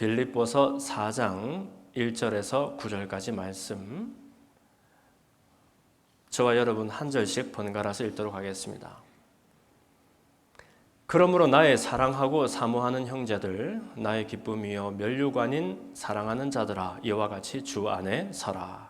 빌립보서 4장 1절에서 9절까지 말씀, 저와 여러분 한 절씩 번갈아서 읽도록 하겠습니다. 그러므로 나의 사랑하고 사모하는 형제들, 나의 기쁨이요 면류관인 사랑하는 자들아, 이와 같이 주 안에 서라.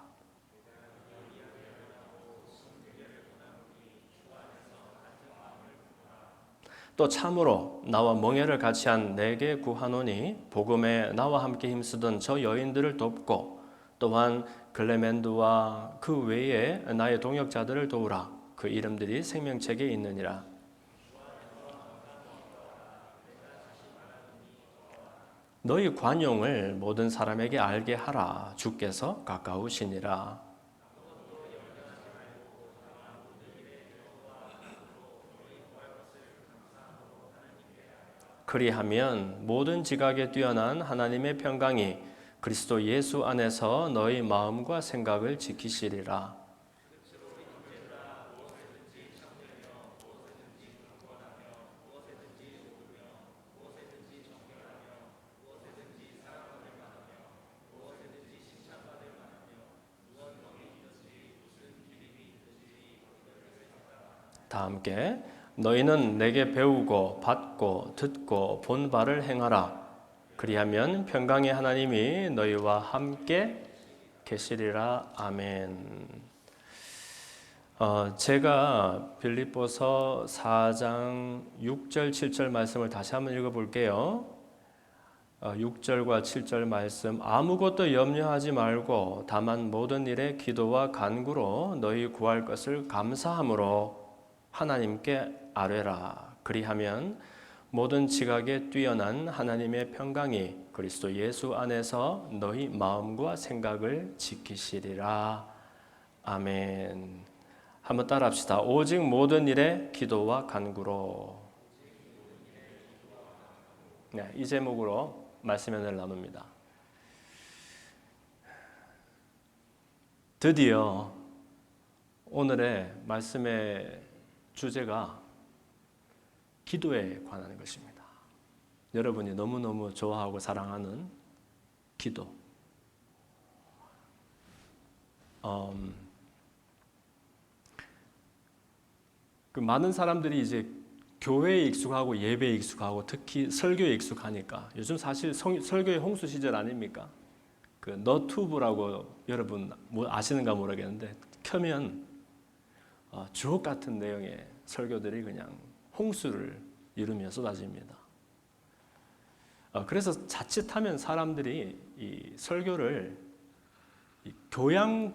또 참으로 나와 멍에를 같이 한 내게 구하노니 복음에 나와 함께 힘쓰던 저 여인들을 돕고 또한 글레멘드와 그 외에 나의 동역자들을 도우라. 그 이름들이 생명책에 있느니라. 너희 관용을 모든 사람에게 알게 하라. 주께서 가까우시니라. 그리하면 모든 지각에 뛰어난 하나님의 평강이 그리스도 예수 안에서 너희 마음과 생각을 지키시리라. 다 함께 너희는 내게 배우고 받고 듣고 본 바를 행하라. 그리하면 평강의 하나님이 너희와 함께 계시리라. 아멘. 제가 빌립보서 4장 6절 7절 말씀을 다시 한번 읽어볼게요. 6절과 7절 말씀, 아무것도 염려하지 말고 다만 모든 일에 기도와 간구로 너희 구할 것을 감사함으로 하나님께 아뢰라. 그리하면 모든 지각에 뛰어난 하나님의 평강이 그리스도 예수 안에서 너희 마음과 생각을 지키시리라. 아멘. 한번 따라합시다. 오직 모든 일에 기도와 간구로. 네, 이 제목으로 말씀 연을 나눕니다. 드디어 오늘의 말씀의 주제가 기도에 관한 것입니다. 여러분이 너무너무 좋아하고 사랑하는 기도. 많은 사람들이 이제 교회에 익숙하고 예배에 익숙하고 특히 설교에 익숙하니까 요즘 사실 설교의 홍수 시절 아닙니까? 그 너튜브라고 여러분 아시는가 모르겠는데 켜면 주옥 같은 내용의 설교들이 그냥 홍수를 이루며 쏟아집니다. 그래서 자칫하면 사람들이 이 설교를 교양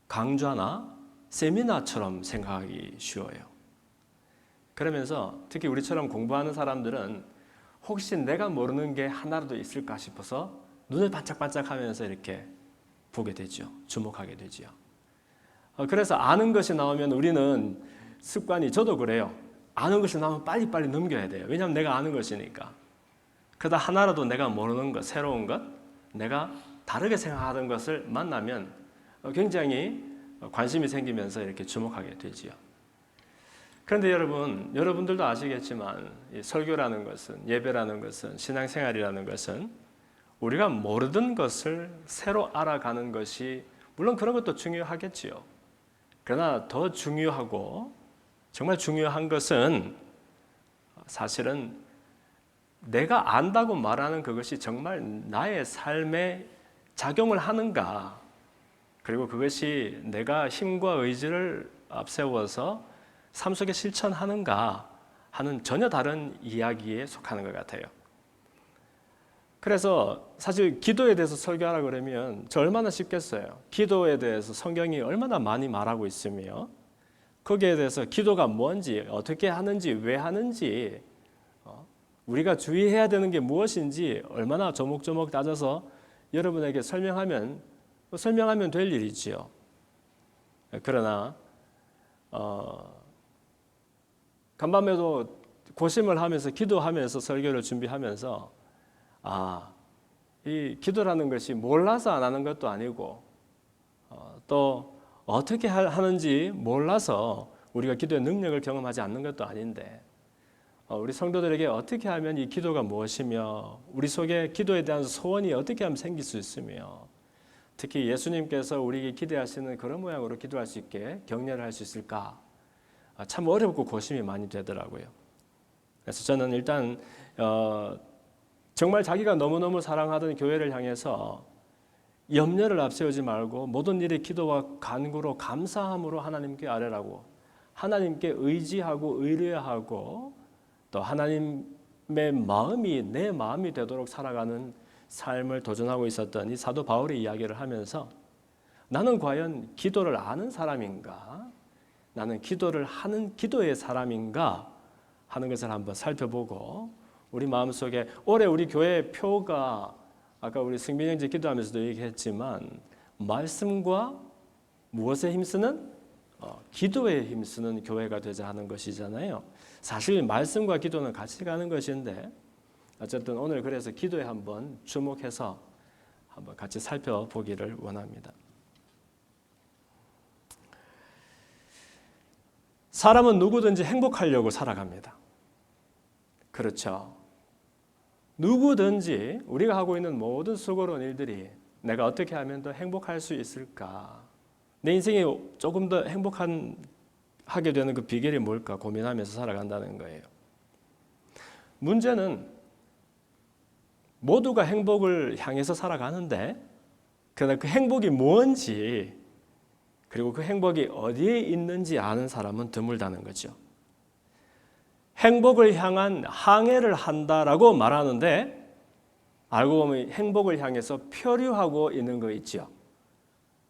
강좌나 세미나처럼 생각하기 쉬워요. 그러면서 특히 우리처럼 공부하는 사람들은 혹시 내가 모르는 게 하나라도 있을까 싶어서 눈을 반짝반짝하면서 이렇게 보게 되죠. 주목하게 되죠. 그래서 아는 것이 나오면 우리는 습관이, 저도 그래요. 아는 것이 나오면 빨리빨리 넘겨야 돼요. 왜냐하면 내가 아는 것이니까. 그러다 하나라도 내가 모르는 것, 새로운 것, 내가 다르게 생각하던 것을 만나면 굉장히 관심이 생기면서 이렇게 주목하게 되지요. 그런데 여러분들도 아시겠지만 이 설교라는 것은, 예배라는 것은, 신앙생활이라는 것은 우리가 모르던 것을 새로 알아가는 것이, 물론 그런 것도 중요하겠지요. 그러나 더 중요하고 정말 중요한 것은 사실은 내가 안다고 말하는 그것이 정말 나의 삶에 작용을 하는가, 그리고 그것이 내가 힘과 의지를 앞세워서 삶 속에 실천하는가 하는 전혀 다른 이야기에 속하는 것 같아요. 그래서 사실 기도에 대해서 설교하라 그러면 저 얼마나 쉽겠어요. 기도에 대해서 성경이 얼마나 많이 말하고 있으며 거기에 대해서 기도가 뭔지, 어떻게 하는지, 왜 하는지, 우리가 주의해야 되는 게 무엇인지 얼마나 조목조목 따져서 여러분에게 설명하면 될 일이지요. 그러나 간밤에도 고심을 하면서 기도하면서 설교를 준비하면서 이 기도라는 것이 몰라서 안 하는 것도 아니고 또 어떻게 하는지 몰라서 우리가 기도의 능력을 경험하지 않는 것도 아닌데 우리 성도들에게 어떻게 하면 이 기도가 무엇이며 우리 속에 기도에 대한 소원이 어떻게 하면 생길 수 있으며 특히 예수님께서 우리에게 기대하시는 그런 모양으로 기도할 수 있게 격려를 할 수 있을까? 참 어렵고 고심이 많이 되더라고요. 그래서 저는 일단 정말 자기가 너무너무 사랑하던 교회를 향해서 염려를 앞세우지 말고 모든 일에 기도와 간구로 감사함으로 하나님께 아뢰라고 하나님께 의지하고 의뢰하고 또 하나님의 마음이 내 마음이 되도록 살아가는 삶을 도전하고 있었던 이 사도 바울의 이야기를 하면서 나는 과연 기도를 아는 사람인가? 나는 기도를 하는 기도의 사람인가? 하는 것을 한번 살펴보고 우리 마음속에 올해 우리 교회 표가 아까 우리 승빈 형제 기도하면서도 얘기했지만 말씀과 무엇에 힘쓰는? 기도에 힘쓰는 교회가 되자 하는 것이잖아요. 사실 말씀과 기도는 같이 가는 것인데 어쨌든 오늘 그래서 기도에 한번 주목해서 한번 같이 살펴보기를 원합니다. 사람은 누구든지 행복하려고 살아갑니다. 그렇죠. 누구든지 우리가 하고 있는 모든 수고로운 일들이 내가 어떻게 하면 더 행복할 수 있을까? 내 인생이 조금 더 하게 되는 그 비결이 뭘까 고민하면서 살아간다는 거예요. 문제는 모두가 행복을 향해서 살아가는데 그러나 그 행복이 뭔지 그리고 그 행복이 어디에 있는지 아는 사람은 드물다는 거죠. 행복을 향한 항해를 한다라고 말하는데 알고 보면 행복을 향해서 표류하고 있는 거 있죠.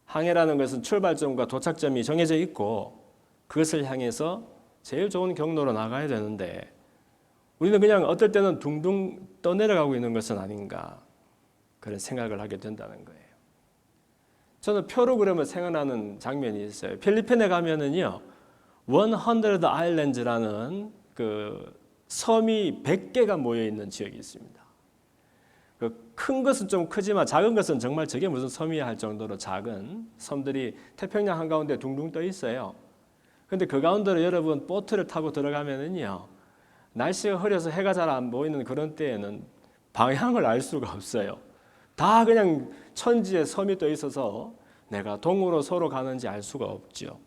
항해라는 것은 출발점과 도착점이 정해져 있고 그것을 향해서 제일 좋은 경로로 나가야 되는데 우리는 그냥 어떨 때는 둥둥 떠내려가고 있는 것은 아닌가 그런 생각을 하게 된다는 거예요. 저는 표로 그러면 생각나는 장면이 있어요. 필리핀에 가면은요 100 아일랜드라는 그 섬이 100개가 모여 있는 지역이 있습니다. 그 큰 것은 좀 크지만 작은 것은 정말 저게 무슨 섬이야 할 정도로 작은 섬들이 태평양 한가운데 둥둥 떠 있어요. 근데 그 가운데로 여러분 보트를 타고 들어가면은요 날씨가 흐려서 해가 잘 안 보이는 그런 때에는 방향을 알 수가 없어요. 다 그냥 천지에 섬이 떠 있어서 내가 동으로 서로 가는지 알 수가 없죠.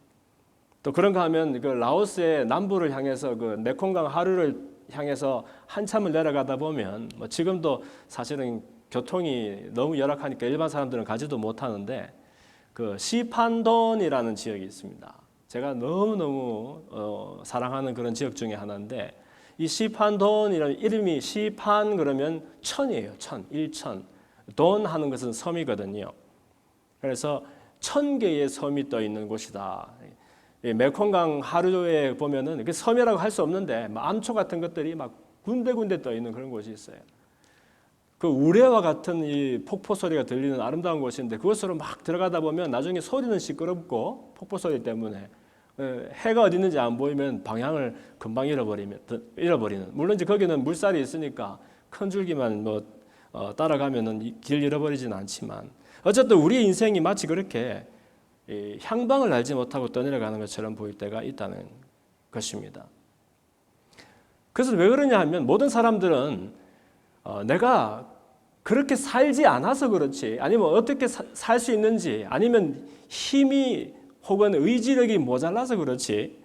또 그런가 하면 그 라오스의 남부를 향해서 그 메콩강 하류를 향해서 한참을 내려가다 보면 뭐 지금도 사실은 교통이 너무 열악하니까 일반 사람들은 가지도 못하는데 그 시판돈이라는 지역이 있습니다. 제가 너무너무 사랑하는 그런 지역 중에 하나인데 이 시판돈이라는 이름이 시판 그러면 천이에요. 천, 일천. 돈 하는 것은 섬이거든요. 그래서 1000개의 섬이 떠 있는 곳이다. 메콩강 하류에 보면은 그 섬이라고 할 수 없는데 암초 같은 것들이 막 군데군데 떠 있는 그런 곳이 있어요. 그 우레와 같은 이 폭포 소리가 들리는 아름다운 곳인데 그곳으로 막 들어가다 보면 나중에 소리는 시끄럽고 폭포 소리 때문에 해가 어디 있는지 안 보이면 방향을 금방 잃어버리는. 물론 이제 거기는 물살이 있으니까 큰 줄기만 따라가면은 길 잃어버리지는 않지만 어쨌든 우리 인생이 마치 그렇게 향방을 알지 못하고 떠내려가는 것처럼 보일 때가 있다는 것입니다. 그래서 왜 그러냐 하면 모든 사람들은 내가 그렇게 살지 않아서 그렇지 아니면 어떻게 살 수 있는지 아니면 힘이 혹은 의지력이 모자라서 그렇지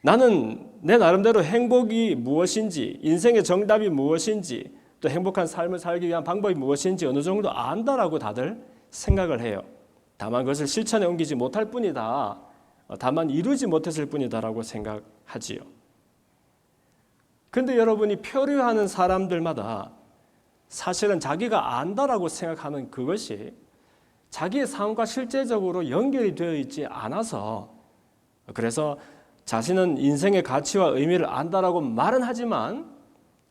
나는 내 나름대로 행복이 무엇인지 인생의 정답이 무엇인지 또 행복한 삶을 살기 위한 방법이 무엇인지 어느 정도 안다라고 다들 생각을 해요. 다만 그것을 실천에 옮기지 못할 뿐이다. 다만 이루지 못했을 뿐이다라고 생각하지요. 그런데 여러분이 표류하는 사람들마다 사실은 자기가 안다라고 생각하는 그것이 자기의 삶과 실제적으로 연결이 되어 있지 않아서 그래서 자신은 인생의 가치와 의미를 안다라고 말은 하지만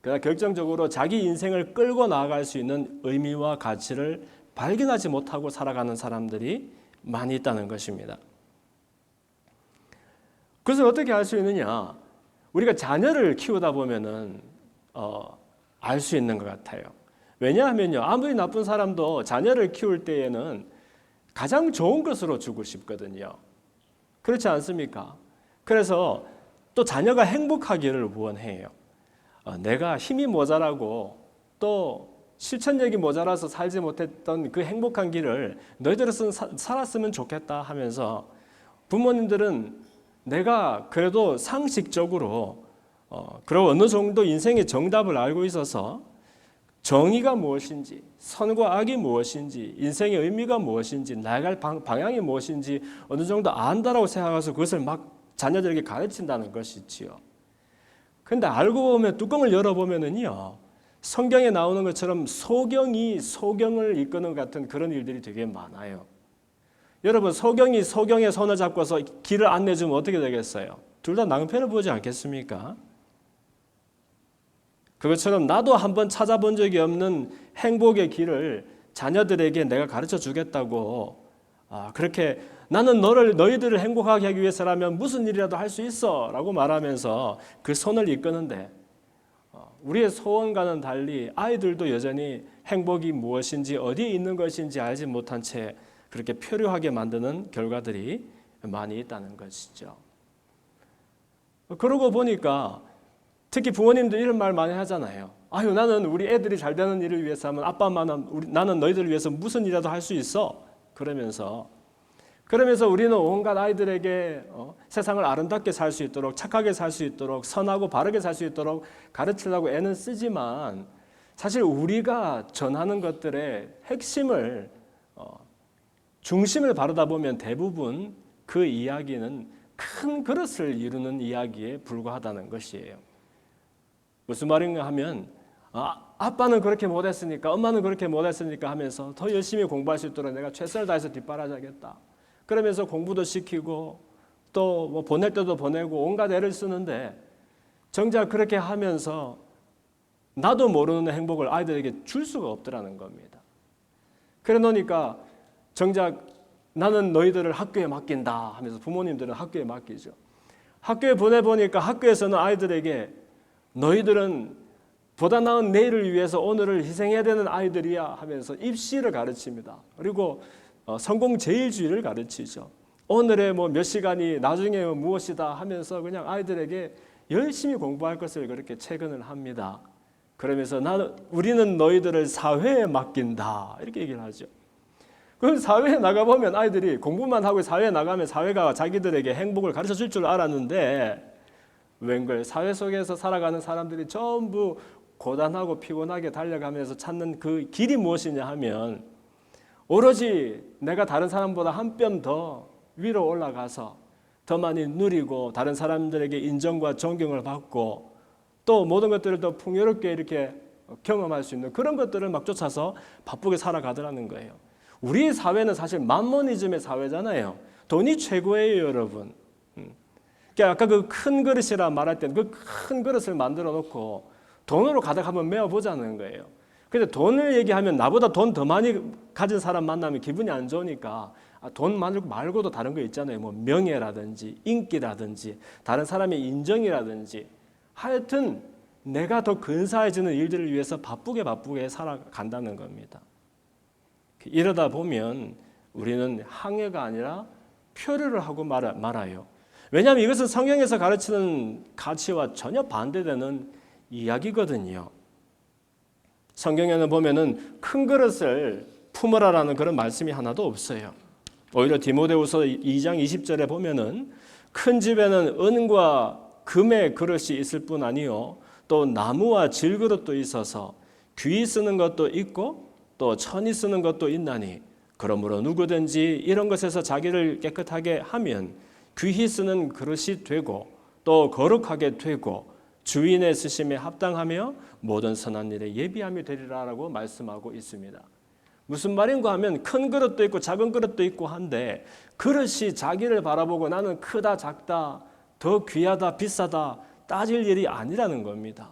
그러나 결정적으로 자기 인생을 끌고 나아갈 수 있는 의미와 가치를 발견하지 못하고 살아가는 사람들이 많이 있다는 것입니다. 그것을 어떻게 알 수 있느냐? 우리가 자녀를 키우다 보면은 알 수 있는 것 같아요. 왜냐하면요, 아무리 나쁜 사람도 자녀를 키울 때에는 가장 좋은 것으로 주고 싶거든요. 그렇지 않습니까? 그래서 또 자녀가 행복하기를 원해요. 내가 힘이 모자라고 또 실천력이 모자라서 살지 못했던 그 행복한 길을 너희들은 살았으면 좋겠다 하면서 부모님들은 내가 그래도 상식적으로 그리고 어느 정도 인생의 정답을 알고 있어서 정의가 무엇인지, 선과 악이 무엇인지, 인생의 의미가 무엇인지, 나아갈 방향이 무엇인지 어느 정도 안다라고 생각해서 그것을 막 자녀들에게 가르친다는 것이지요. 그런데 알고 보면 뚜껑을 열어보면은요, 성경에 나오는 것처럼 소경이 소경을 이끄는 것 같은 그런 일들이 되게 많아요. 여러분, 소경이 소경의 손을 잡고서 길을 안내주면 어떻게 되겠어요? 둘 다 낭패를 보지 않겠습니까? 그것처럼 나도 한번 찾아본 적이 없는 행복의 길을 자녀들에게 내가 가르쳐 주겠다고 그렇게 나는 너희들을 행복하게 하기 위해서라면 무슨 일이라도 할 수 있어 라고 말하면서 그 손을 이끄는데 우리의 소원과는 달리 아이들도 여전히 행복이 무엇인지 어디에 있는 것인지 알지 못한 채 그렇게 표류하게 만드는 결과들이 많이 있다는 것이죠. 그러고 보니까 특히 부모님도 이런 말 많이 하잖아요. 아유, 나는 우리 애들이 잘 되는 일을 위해서 하면 아빠, 엄마는 나는 너희들을 위해서 무슨 일이라도 할 수 있어. 그러면서 우리는 온갖 아이들에게 세상을 아름답게 살 수 있도록, 착하게 살 수 있도록, 선하고 바르게 살 수 있도록 가르치려고 애는 쓰지만 사실 우리가 전하는 것들의 핵심을 중심을 바르다 보면 대부분 그 이야기는 큰 그릇을 이루는 이야기에 불과하다는 것이에요. 무슨 말인가 하면 아빠는 그렇게 못했으니까 엄마는 그렇게 못했으니까 하면서 더 열심히 공부할 수 있도록 내가 최선을 다해서 뒷바라지하겠다. 그러면서 공부도 시키고 또 뭐 보낼 때도 보내고 온갖 애를 쓰는데 정작 그렇게 하면서 나도 모르는 행복을 아이들에게 줄 수가 없더라는 겁니다. 그래 놓으니까 정작 나는 너희들을 학교에 맡긴다 하면서 부모님들은 학교에 맡기죠. 학교에 보내보니까 학교에서는 아이들에게 너희들은 보다 나은 내일을 위해서 오늘을 희생해야 되는 아이들이야 하면서 입시를 가르칩니다. 그리고 성공 제일주의를 가르치죠. 오늘의 몇 시간이 나중에 무엇이다 하면서 그냥 아이들에게 열심히 공부할 것을 그렇게 체근을 합니다. 그러면서 우리는 너희들을 사회에 맡긴다 이렇게 얘기를 하죠. 그럼 사회에 나가보면 아이들이 공부만 하고 사회에 나가면 사회가 자기들에게 행복을 가르쳐 줄 줄 알았는데 웬걸 사회 속에서 살아가는 사람들이 전부 고단하고 피곤하게 달려가면서 찾는 그 길이 무엇이냐 하면 오로지 내가 다른 사람보다 한 뼘 더 위로 올라가서 더 많이 누리고 다른 사람들에게 인정과 존경을 받고 또 모든 것들을 더 풍요롭게 이렇게 경험할 수 있는 그런 것들을 막 쫓아서 바쁘게 살아가더라는 거예요. 우리 사회는 사실 만모니즘의 사회잖아요. 돈이 최고예요, 여러분. 아까 그 큰 그릇이라 말할 때는 그 큰 그릇을 만들어 놓고 돈으로 가득 한번 메워보자는 거예요. 근데 돈을 얘기하면 나보다 돈 더 많이 가진 사람 만나면 기분이 안 좋으니까 돈 말고도 다른 거 있잖아요. 뭐 명예라든지 인기라든지 다른 사람의 인정이라든지 하여튼 내가 더 근사해지는 일들을 위해서 바쁘게 살아간다는 겁니다. 이러다 보면 우리는 항해가 아니라 표류를 하고 말아요. 왜냐하면 이것은 성경에서 가르치는 가치와 전혀 반대되는 이야기거든요. 성경에는 보면은 큰 그릇을 품으라라는 그런 말씀이 하나도 없어요. 오히려 디모데후서 2장 20절에 보면은 큰 집에는 은과 금의 그릇이 있을 뿐 아니요 또 나무와 질그릇도 있어서 귀히 쓰는 것도 있고 또 천히 쓰는 것도 있나니 그러므로 누구든지 이런 것에서 자기를 깨끗하게 하면 귀히 쓰는 그릇이 되고 또 거룩하게 되고 주인의 쓰심에 합당하며 모든 선한 일에 예비함이 되리라라고 말씀하고 있습니다. 무슨 말인가 하면 큰 그릇도 있고 작은 그릇도 있고 한데 그릇이 자기를 바라보고 나는 크다 작다 더 귀하다 비싸다 따질 일이 아니라는 겁니다.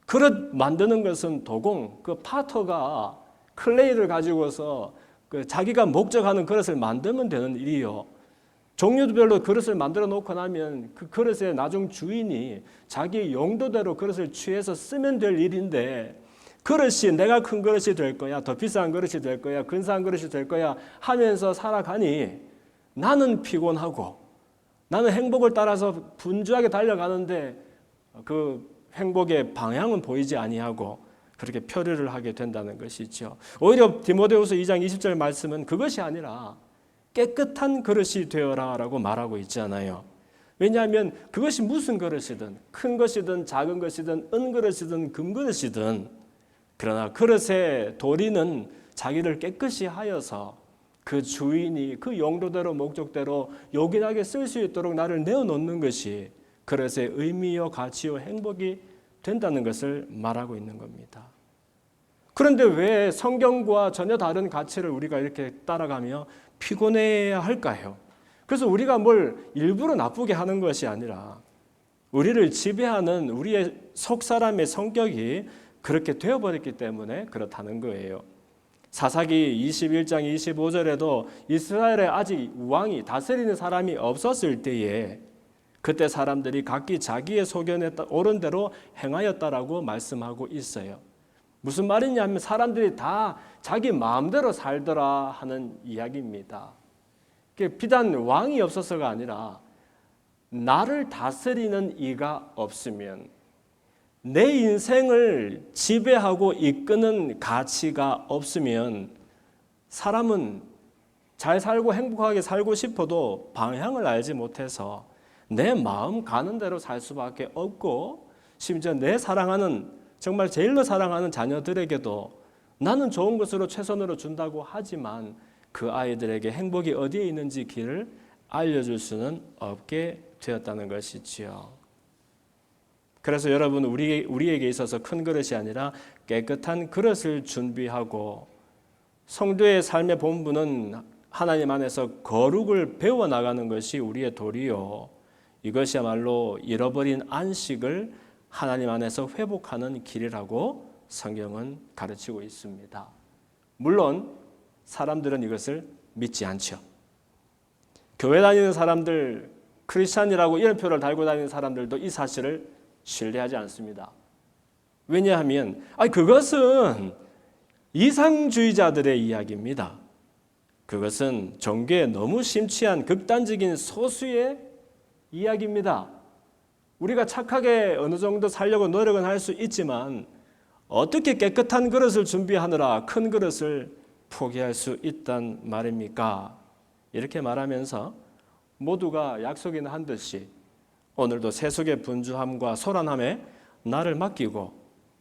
그릇 만드는 것은 도공, 그 파터가 클레이를 가지고서 자기가 목적하는 그릇을 만들면 되는 일이요. 종류별로 그릇을 만들어 놓고 나면 그 그릇의 나중 주인이 자기 용도대로 그릇을 취해서 쓰면 될 일인데 그릇이 내가 큰 그릇이 될 거야, 더 비싼 그릇이 될 거야, 근사한 그릇이 될 거야 하면서 살아가니 나는 피곤하고 나는 행복을 따라서 분주하게 달려가는데 그 행복의 방향은 보이지 아니하고 그렇게 표류를 하게 된다는 것이죠. 오히려 디모데후서 2장 20절 말씀은 그것이 아니라 깨끗한 그릇이 되어라라고 말하고 있잖아요. 왜냐하면 그것이 무슨 그릇이든 큰 것이든 작은 것이든 은그릇이든 금그릇이든 그러나 그릇의 도리는 자기를 깨끗이 하여서 그 주인이 그 용도대로 목적대로 요긴하게 쓸 수 있도록 나를 내어놓는 것이 그릇의 의미요 가치요 행복이 된다는 것을 말하고 있는 겁니다. 그런데 왜 성경과 전혀 다른 가치를 우리가 이렇게 따라가며 피곤해야 할까요? 그래서 우리가 뭘 일부러 나쁘게 하는 것이 아니라 우리를 지배하는 우리의 속사람의 성격이 그렇게 되어버렸기 때문에 그렇다는 거예요. 사사기 21장 25절에도 이스라엘에 아직 왕이 다스리는 사람이 없었을 때에 그때 사람들이 각기 자기의 소견에 옳은 대로 행하였다라고 말씀하고 있어요. 무슨 말이냐면 사람들이 다 자기 마음대로 살더라 하는 이야기입니다. 비단 왕이 없어서가 아니라 나를 다스리는 이가 없으면 내 인생을 지배하고 이끄는 가치가 없으면 사람은 잘 살고 행복하게 살고 싶어도 방향을 알지 못해서 내 마음 가는 대로 살 수밖에 없고 심지어 내 사랑하는 정말 제일로 사랑하는 자녀들에게도 나는 좋은 것으로 최선으로 준다고 하지만 그 아이들에게 행복이 어디에 있는지 길을 알려줄 수는 없게 되었다는 것이지요. 그래서 여러분 우리에게 있어서 큰 그릇이 아니라 깨끗한 그릇을 준비하고 성도의 삶의 본분은 하나님 안에서 거룩을 배워나가는 것이 우리의 도리요. 이것이야말로 잃어버린 안식을 하나님 안에서 회복하는 길이라고 성경은 가르치고 있습니다. 물론 사람들은 이것을 믿지 않죠. 교회 다니는 사람들, 크리스찬이라고 이름표를 달고 다니는 사람들도 이 사실을 신뢰하지 않습니다. 왜냐하면 그것은 이상주의자들의 이야기입니다. 그것은 종교에 너무 심취한 극단적인 소수의 이야기입니다. 우리가 착하게 어느 정도 살려고 노력은 할 수 있지만 어떻게 깨끗한 그릇을 준비하느라 큰 그릇을 포기할 수 있단 말입니까? 이렇게 말하면서 모두가 약속인 한 듯이 오늘도 세속의 분주함과 소란함에 나를 맡기고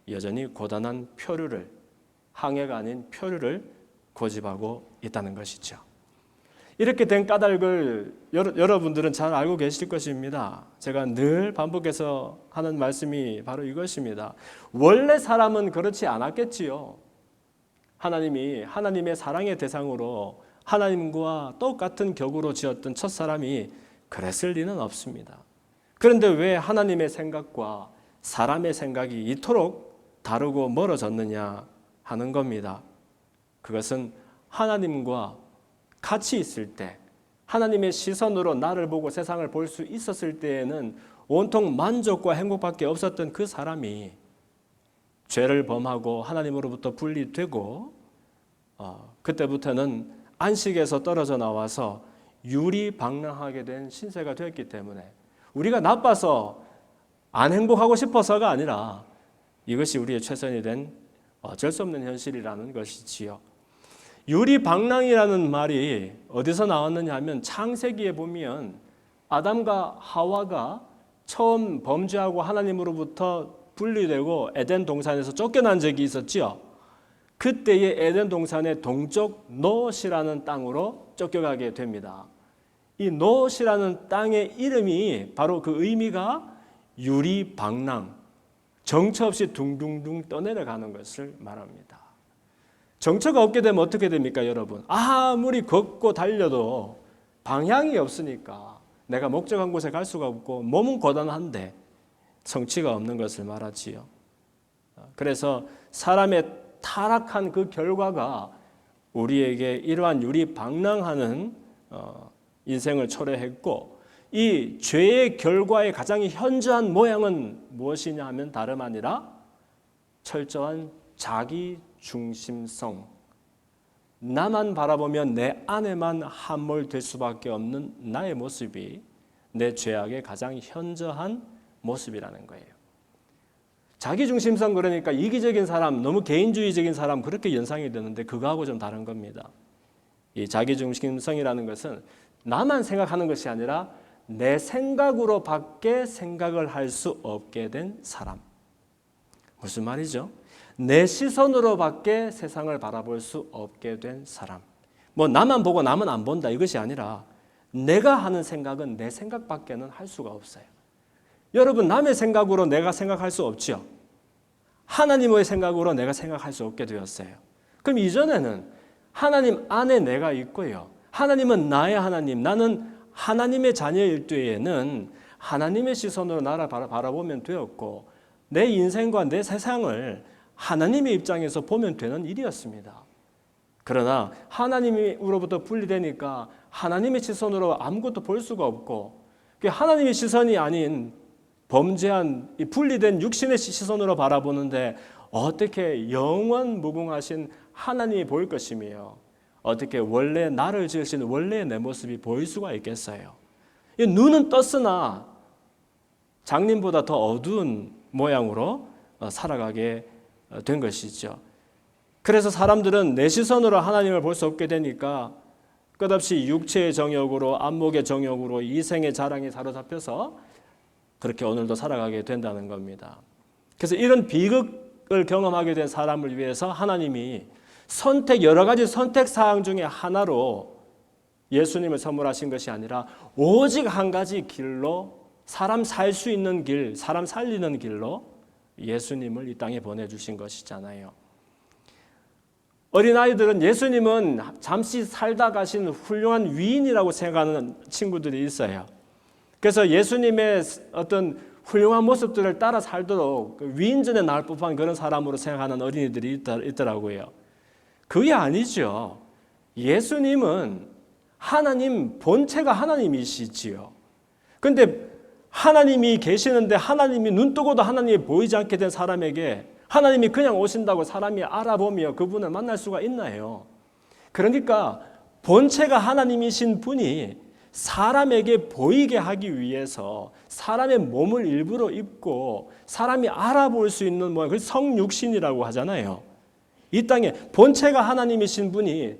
여전히 고단한 표류를, 항해가 아닌 표류를 고집하고 있다는 것이죠. 이렇게 된 까닭을 여러분들은 잘 알고 계실 것입니다. 제가 늘 반복해서 하는 말씀이 바로 이것입니다. 원래 사람은 그렇지 않았겠지요. 하나님이 하나님의 사랑의 대상으로 하나님과 똑같은 격으로 지었던 첫 사람이 그랬을 리는 없습니다. 그런데 왜 하나님의 생각과 사람의 생각이 이토록 다르고 멀어졌느냐 하는 겁니다. 그것은 하나님과 같이 있을 때, 하나님의 시선으로 나를 보고 세상을 볼 수 있었을 때에는 온통 만족과 행복밖에 없었던 그 사람이 죄를 범하고 하나님으로부터 분리되고 그때부터는 안식에서 떨어져 나와서 유리방랑하게 된 신세가 되었기 때문에 우리가 나빠서 안 행복하고 싶어서가 아니라 이것이 우리의 최선이 된 어쩔 수 없는 현실이라는 것이지요. 유리방랑이라는 말이 어디서 나왔느냐 하면 창세기에 보면 아담과 하와가 처음 범죄하고 하나님으로부터 분리되고 에덴 동산에서 쫓겨난 적이 있었지요. 그때의 에덴 동산의 동쪽 노시라는 땅으로 쫓겨가게 됩니다. 이 노시라는 땅의 이름이 바로 그 의미가 유리방랑, 정처 없이 둥둥둥 떠내려가는 것을 말합니다. 정처가 없게 되면 어떻게 됩니까, 여러분? 아무리 걷고 달려도 방향이 없으니까 내가 목적한 곳에 갈 수가 없고 몸은 고단한데 성취가 없는 것을 말하지요. 그래서 사람의 타락한 그 결과가 우리에게 이러한 유리방랑하는 인생을 초래했고 이 죄의 결과의 가장 현저한 모양은 무엇이냐 하면 다름 아니라 철저한 자기중심성, 나만 바라보면 내 안에만 함몰될 수밖에 없는 나의 모습이 내 죄악의 가장 현저한 모습이라는 거예요. 자기중심성 그러니까 이기적인 사람, 너무 개인주의적인 사람 그렇게 연상이 되는데 그거하고 좀 다른 겁니다. 이 자기중심성이라는 것은 나만 생각하는 것이 아니라 내 생각으로밖에 생각을 할 수 없게 된 사람. 무슨 말이죠? 내 시선으로밖에 세상을 바라볼 수 없게 된 사람. 뭐 나만 보고 남은 안 본다 이것이 아니라 내가 하는 생각은 내 생각밖에는 할 수가 없어요. 여러분 남의 생각으로 내가 생각할 수 없죠. 하나님의 생각으로 내가 생각할 수 없게 되었어요. 그럼 이전에는 하나님 안에 내가 있고요. 하나님은 나의 하나님, 나는 하나님의 자녀일 때에는 하나님의 시선으로 나를 바라보면 되었고 내 인생과 내 세상을 하나님의 입장에서 보면 되는 일이었습니다. 그러나 하나님으로부터 분리되니까 하나님의 시선으로 아무것도 볼 수가 없고 하나님의 시선이 아닌 범죄한 분리된 육신의 시선으로 바라보는데 어떻게 영원 무궁하신 하나님이 보일 것이며 어떻게 원래 나를 지으신 원래의 내 모습이 보일 수가 있겠어요. 눈은 떴으나 장님보다 더 어두운 모양으로 살아가게 된 것이죠. 그래서 사람들은 내 시선으로 하나님을 볼 수 없게 되니까 끝없이 육체의 정욕으로 안목의 정욕으로 이생의 자랑에 사로잡혀서 그렇게 오늘도 살아가게 된다는 겁니다. 그래서 이런 비극을 경험하게 된 사람을 위해서 하나님이 여러 가지 선택 사항 중에 하나로 예수님을 선물하신 것이 아니라 오직 한 가지 길로 사람 살 수 있는 길, 사람 살리는 길로 예수님을 이 땅에 보내주신 것이잖아요. 어린아이들은 예수님은 잠시 살다 가신 훌륭한 위인이라고 생각하는 친구들이 있어요. 그래서 예수님의 어떤 훌륭한 모습들을 따라 살도록 위인전에 나올 법한 그런 사람으로 생각하는 어린이들이 있더라고요. 그게 아니죠. 예수님은 하나님, 본체가 하나님이시지요. 그런데 하나님이 계시는데 하나님이 눈 뜨고도 하나님이 보이지 않게 된 사람에게 하나님이 그냥 오신다고 사람이 알아보며 그분을 만날 수가 있나요? 그러니까 본체가 하나님이신 분이 사람에게 보이게 하기 위해서 사람의 몸을 일부러 입고 사람이 알아볼 수 있는 모양, 그걸 성육신이라고 하잖아요. 이 땅에 본체가 하나님이신 분이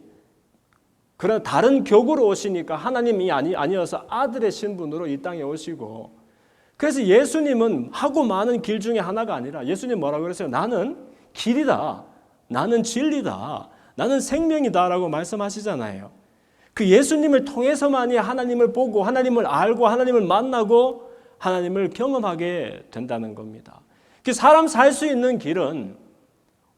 그런 다른 격으로 오시니까 하나님이 아니어서 아들의 신분으로 이 땅에 오시고, 그래서 예수님은 하고 많은 길 중에 하나가 아니라 예수님 뭐라고 그랬어요? 나는 길이다, 나는 진리다, 나는 생명이다 라고 말씀하시잖아요. 그 예수님을 통해서만이 하나님을 보고 하나님을 알고 하나님을 만나고 하나님을 경험하게 된다는 겁니다. 사람 살 수 있는 길은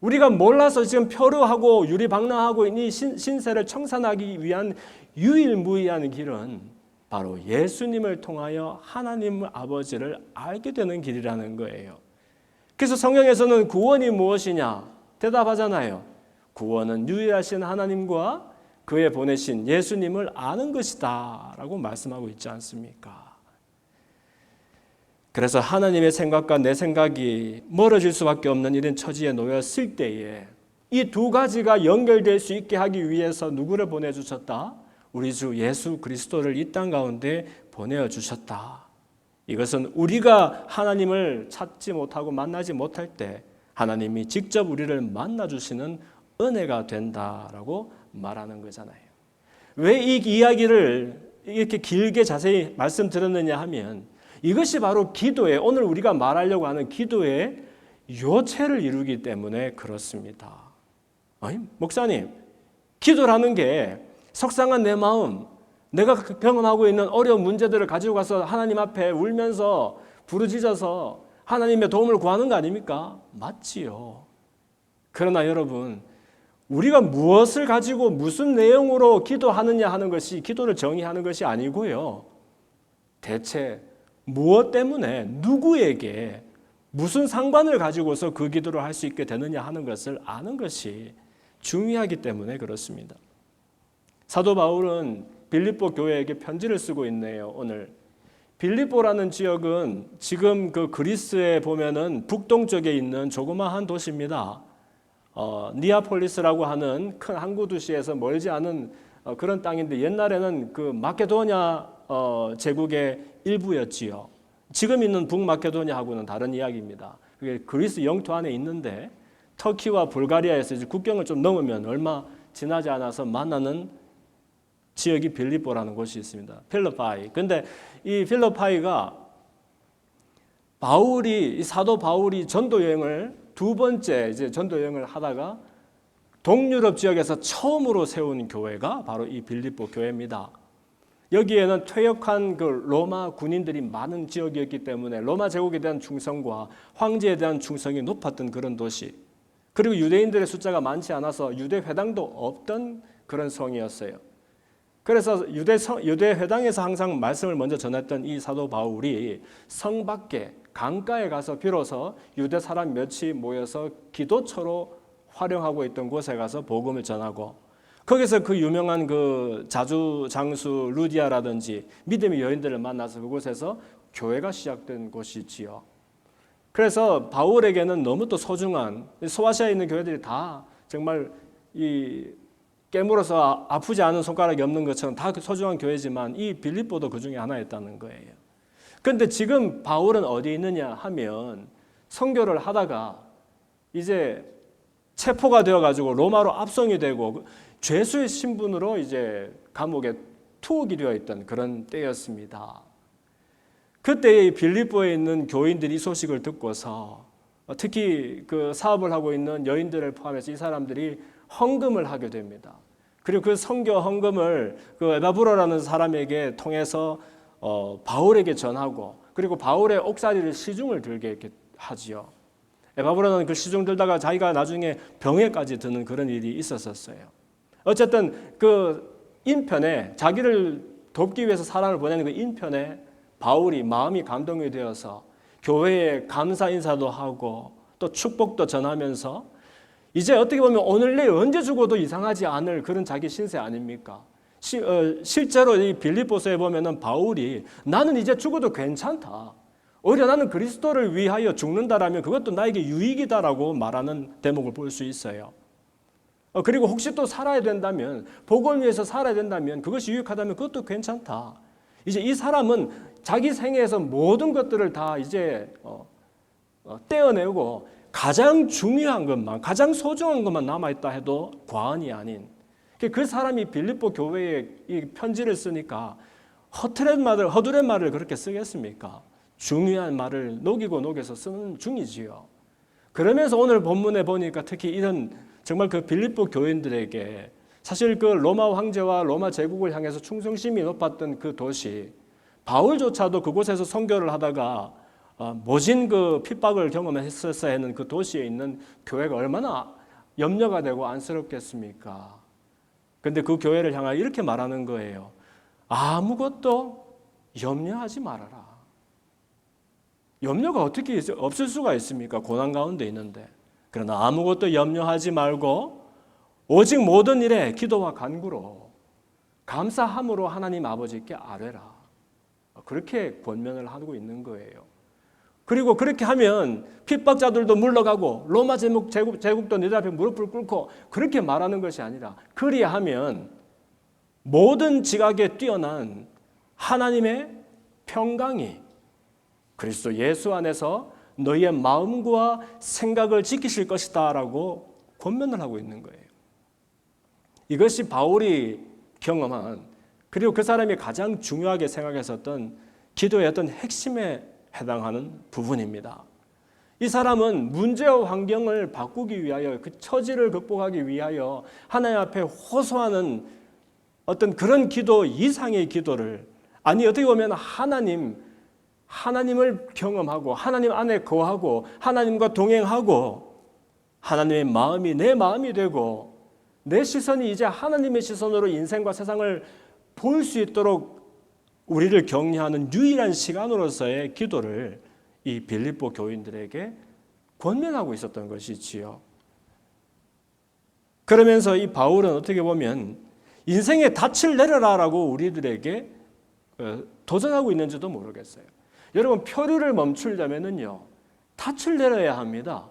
우리가 몰라서 지금 표류하고 유리방랑하고 이 신세를 청산하기 위한 유일무이한 길은 바로 예수님을 통하여 하나님 아버지를 알게 되는 길이라는 거예요. 그래서 성경에서는 구원이 무엇이냐 대답하잖아요. 구원은 유일하신 하나님과 그의 보내신 예수님을 아는 것이다 라고 말씀하고 있지 않습니까? 그래서 하나님의 생각과 내 생각이 멀어질 수밖에 없는 이런 처지에 놓였을 때에 이 두 가지가 연결될 수 있게 하기 위해서 누구를 보내주셨다? 우리 주 예수 그리스도를 이 땅 가운데 보내주셨다. 이것은 우리가 하나님을 찾지 못하고 만나지 못할 때 하나님이 직접 우리를 만나주시는 은혜가 된다라고 말하는 거잖아요. 왜 이 이야기를 이렇게 길게 자세히 말씀드렸느냐 하면 이것이 바로 기도의, 오늘 우리가 말하려고 하는 기도의 요체를 이루기 때문에 그렇습니다. 아니, 목사님, 기도라는 게 속상한 내 마음, 내가 경험하고 있는 어려운 문제들을 가지고 가서 하나님 앞에 울면서 부르짖어서 하나님의 도움을 구하는 거 아닙니까? 맞지요. 그러나 여러분, 우리가 무엇을 가지고 무슨 내용으로 기도하느냐 하는 것이 기도를 정의하는 것이 아니고요. 대체 무엇 때문에 누구에게 무슨 상관을 가지고서 그 기도를 할 수 있게 되느냐 하는 것을 아는 것이 중요하기 때문에 그렇습니다. 사도 바울은 빌립보 교회에게 편지를 쓰고 있네요. 오늘 빌립보라는 지역은 지금 그 그리스에 보면은 북동쪽에 있는 조그마한 도시입니다. 니아폴리스라고 하는 큰 항구 도시에서 멀지 않은 그런 땅인데 옛날에는 그 마케도니아 제국의 일부였지요. 지금 있는 북마케도니아하고는 다른 이야기입니다. 그게 그리스 영토 안에 있는데 터키와 불가리아에서 이제 국경을 좀 넘으면 얼마 지나지 않아서 만나는 지역이 빌립보라는 곳이 있습니다. 필로파이. 근데 이 필로파이가 사도 바울이 전도 여행을 두 번째 이제 전도 여행을 하다가 동유럽 지역에서 처음으로 세운 교회가 바로 이 빌립보 교회입니다. 여기에는 퇴역한 그 로마 군인들이 많은 지역이었기 때문에 로마 제국에 대한 충성과 황제에 대한 충성이 높았던 그런 도시, 그리고 유대인들의 숫자가 많지 않아서 유대 회당도 없던 그런 성이었어요. 그래서 유대 회당에서 항상 말씀을 먼저 전했던 이 사도 바울이 성 밖에 강가에 가서 비로소 유대 사람 몇이 모여서 기도처로 활용하고 있던 곳에 가서 복음을 전하고, 거기서 그 유명한 그 자주 장수 루디아라든지 믿음의 여인들을 만나서 그곳에서 교회가 시작된 곳이지요. 그래서 바울에게는 너무 또 소중한, 소아시아에 있는 교회들이 다 정말 이 깨물어서 아프지 않은 손가락이 없는 것처럼 다 소중한 교회지만 이 빌립보도 그 중에 하나였다는 거예요. 그런데 지금 바울은 어디 있느냐 하면 선교를 하다가 이제 체포가 되어가지고 로마로 압송이 되고 죄수의 신분으로 이제 감옥에 투옥이 되어 있던 그런 때였습니다. 그때 빌립보에 있는 교인들이 이 소식을 듣고서 특히 그 사업을 하고 있는 여인들을 포함해서 이 사람들이 헌금을 하게 됩니다. 그리고 그 선교 헌금을 그 에바브로라는 사람에게 통해서 바울에게 전하고, 그리고 바울의 옥살이를 시중을 들게 하지요. 에바브로는 그 시중 들다가 자기가 나중에 병에까지 드는 그런 일이 있었어요. 어쨌든 그 인편에 자기를 돕기 위해서 사람을 보내는 그 인편에 바울이 마음이 감동이 되어서 교회에 감사 인사도 하고 또 축복도 전하면서 이제 어떻게 보면 오늘 내일 언제 죽어도 이상하지 않을 그런 자기 신세 아닙니까? 실제로 이 빌립보서에 보면은 바울이 나는 이제 죽어도 괜찮다, 오히려 나는 그리스도를 위하여 죽는다라면 그것도 나에게 유익이다라고 말하는 대목을 볼 수 있어요. 그리고 혹시 또 살아야 된다면, 복음을 위해서 살아야 된다면, 그것이 유익하다면 그것도 괜찮다. 이제 이 사람은 자기 생애에서 모든 것들을 다 이제 떼어내고 가장 중요한 것만, 가장 소중한 것만 남아있다 해도 과언이 아닌, 그 사람이 빌립보 교회에 이 편지를 쓰니까 허드렛 말을 그렇게 쓰겠습니까? 중요한 말을 녹여서 쓰는 중이지요. 그러면서 오늘 본문에 보니까 특히 이런 정말 그 빌립보 교인들에게 사실 그 로마 황제와 로마 제국을 향해서 충성심이 높았던 그 도시, 바울조차도 그곳에서 선교를 하다가 모진 그 핍박을 경험했었어야 하는 그 도시에 있는 교회가 얼마나 염려가 되고 안쓰럽겠습니까? 근데 그 교회를 향하여 이렇게 말하는 거예요. 아무것도 염려하지 말아라. 염려가 어떻게 없을 수가 있습니까? 고난 가운데 있는데. 그러나 아무것도 염려하지 말고 오직 모든 일에 기도와 간구로 감사함으로 하나님 아버지께 아뢰라. 그렇게 권면을 하고 있는 거예요. 그리고 그렇게 하면 핍박자들도 물러가고 로마 제국도 내 앞에 무릎을 꿇고 그렇게 말하는 것이 아니라, 그리하면 모든 지각에 뛰어난 하나님의 평강이 그리스도 예수 안에서 너희의 마음과 생각을 지키실 것이다 라고 권면을 하고 있는 거예요. 이것이 바울이 경험한, 그리고 그 사람이 가장 중요하게 생각했었던 기도의 어떤 핵심에 해당하는 부분입니다. 이 사람은 문제와 환경을 바꾸기 위하여, 그 처지를 극복하기 위하여 하나님 앞에 호소하는 어떤 그런 기도 이상의 기도를, 아니 어떻게 보면 하나님을 경험하고 하나님 안에 거하고 하나님과 동행하고 하나님의 마음이 내 마음이 되고 내 시선이 이제 하나님의 시선으로 인생과 세상을 볼 수 있도록 우리를 격려하는 유일한 시간으로서의 기도를 이 빌립보 교인들에게 권면하고 있었던 것이지요. 그러면서 이 바울은 어떻게 보면 인생의 닻을 내려라라고 우리들에게 도전하고 있는지도 모르겠어요. 여러분, 표류를 멈추려면은요, 닻을 내려야 합니다.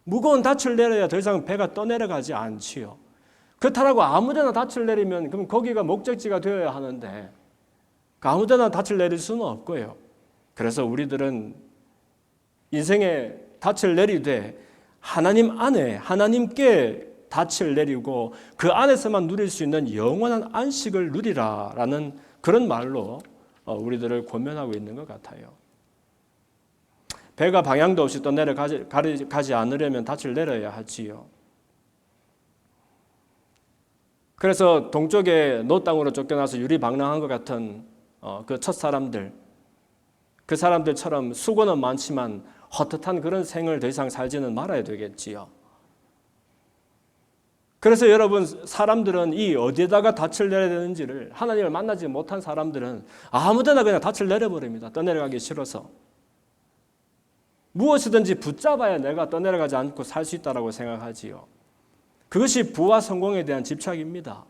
무거운 닻을 내려야 더 이상 배가 떠내려가지 않지요. 그렇다고 아무데나 닻을 내리면 그럼 거기가 목적지가 되어야 하는데 아무데나 닻을 내릴 수는 없고요. 그래서 우리들은 인생의 닻을 내리되 하나님 안에 하나님께 닻을 내리고 그 안에서만 누릴 수 있는 영원한 안식을 누리라라는 그런 말로 우리들을 권면하고 있는 것 같아요. 배가 방향도 없이 또 내려가지 않으려면 닻을 내려야 하지요. 그래서 동쪽에 노 땅으로 쫓겨나서 유리방랑한 것 같은 그 첫사람들, 그 사람들처럼 수고는 많지만 헛헛한 그런 생을 더 이상 살지는 말아야 되겠지요. 그래서 여러분, 사람들은 이 어디에다가 닻을 내려야 되는지를, 하나님을 만나지 못한 사람들은 아무데나 그냥 닻을 내려버립니다. 떠내려가기 싫어서. 무엇이든지 붙잡아야 내가 떠내려가지 않고 살 수 있다고 생각하지요. 그것이 부와 성공에 대한 집착입니다.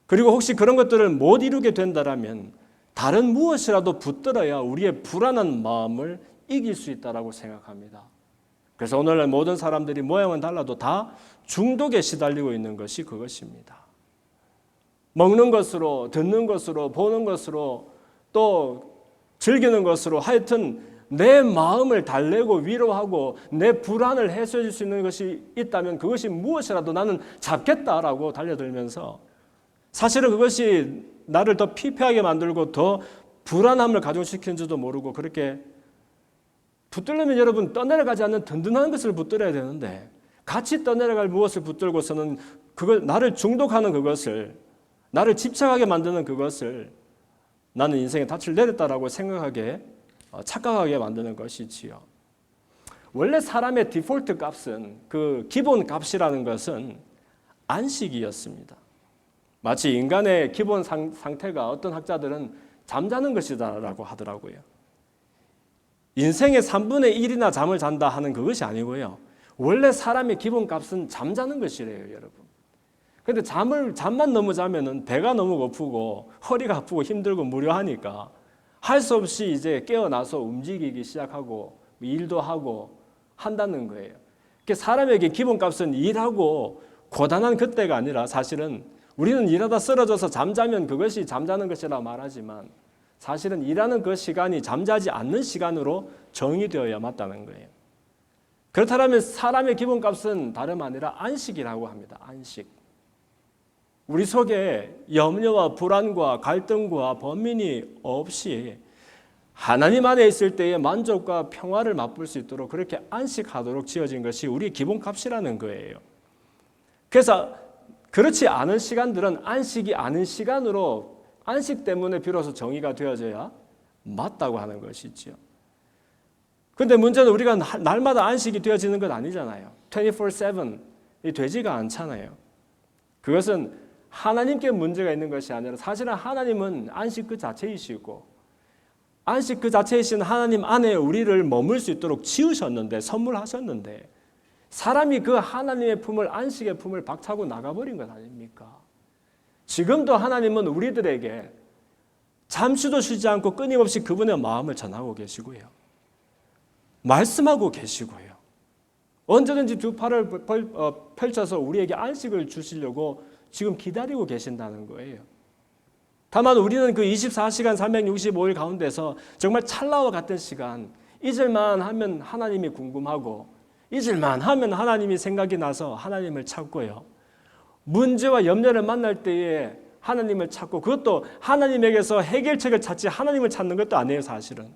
그리고 혹시 그런 것들을 못 이루게 된다면 다른 무엇이라도 붙들어야 우리의 불안한 마음을 이길 수 있다고 생각합니다. 그래서 오늘날 모든 사람들이 모양은 달라도 다 중독에 시달리고 있는 것이 그것입니다. 먹는 것으로, 듣는 것으로, 보는 것으로, 또 즐기는 것으로, 하여튼 내 마음을 달래고 위로하고 내 불안을 해소해 줄 수 있는 것이 있다면 그것이 무엇이라도 나는 잡겠다라고 달려들면서 사실은 그것이 나를 더 피폐하게 만들고 더 불안함을 가중시키는지도 모르고 그렇게 붙들려면 여러분 떠내려가지 않는 든든한 것을 붙들어야 되는데 같이 떠내려갈 무엇을 붙들고서는 그걸 나를 중독하는 그것을 나를 집착하게 만드는 그것을 나는 인생에 닻을 내렸다라고 착각하게 만드는 것이지요. 원래 사람의 디폴트 값은 그 기본 값이라는 것은 안식이었습니다. 마치 인간의 기본 상태가 어떤 학자들은 잠자는 것이다라고 하더라고요. 인생의 3분의 1이나 잠을 잔다 하는 그것이 아니고요. 원래 사람의 기본 값은 잠자는 것이래요, 여러분. 그런데 잠만 너무 자면은 배가 너무 고프고 허리가 아프고 힘들고 무료하니까 할 수 없이 이제 깨어나서 움직이기 시작하고 일도 하고 한다는 거예요. 사람에게 기본값은 일하고 고단한 그때가 아니라 사실은 우리는 일하다 쓰러져서 잠자면 그것이 잠자는 것이라고 말하지만 사실은 일하는 그 시간이 잠자지 않는 시간으로 정의되어야 맞다는 거예요. 그렇다면 사람의 기본값은 다름 아니라 안식이라고 합니다. 안식. 우리 속에 염려와 불안과 갈등과 번민이 없이 하나님 안에 있을 때의 만족과 평화를 맛볼 수 있도록 그렇게 안식하도록 지어진 것이 우리의 기본값이라는 거예요. 그래서 그렇지 않은 시간들은 안식이 아닌 시간으로 안식 때문에 비로소 정의가 되어져야 맞다고 하는 것이지요. 그런데 문제는 우리가 날마다 안식이 되어지는 건 아니잖아요. 24/7이 되지가 않잖아요. 그것은 하나님께 문제가 있는 것이 아니라 사실은 하나님은 안식 그 자체이시고 안식 그 자체이신 하나님 안에 우리를 머물 수 있도록 지으셨는데 선물하셨는데 사람이 그 하나님의 품을 안식의 품을 박차고 나가버린 것 아닙니까? 지금도 하나님은 우리들에게 잠시도 쉬지 않고 끊임없이 그분의 마음을 전하고 계시고요. 말씀하고 계시고요. 언제든지 두 팔을 펼쳐서 우리에게 안식을 주시려고 지금 기다리고 계신다는 거예요. 다만 우리는 그 24시간 365일 가운데서 정말 찰나와 같은 시간 잊을만 하면 하나님이 궁금하고 잊을만 하면 하나님이 생각이 나서 하나님을 찾고요. 문제와 염려를 만날 때에 하나님을 찾고 그것도 하나님에게서 해결책을 찾지 하나님을 찾는 것도 아니에요, 사실은.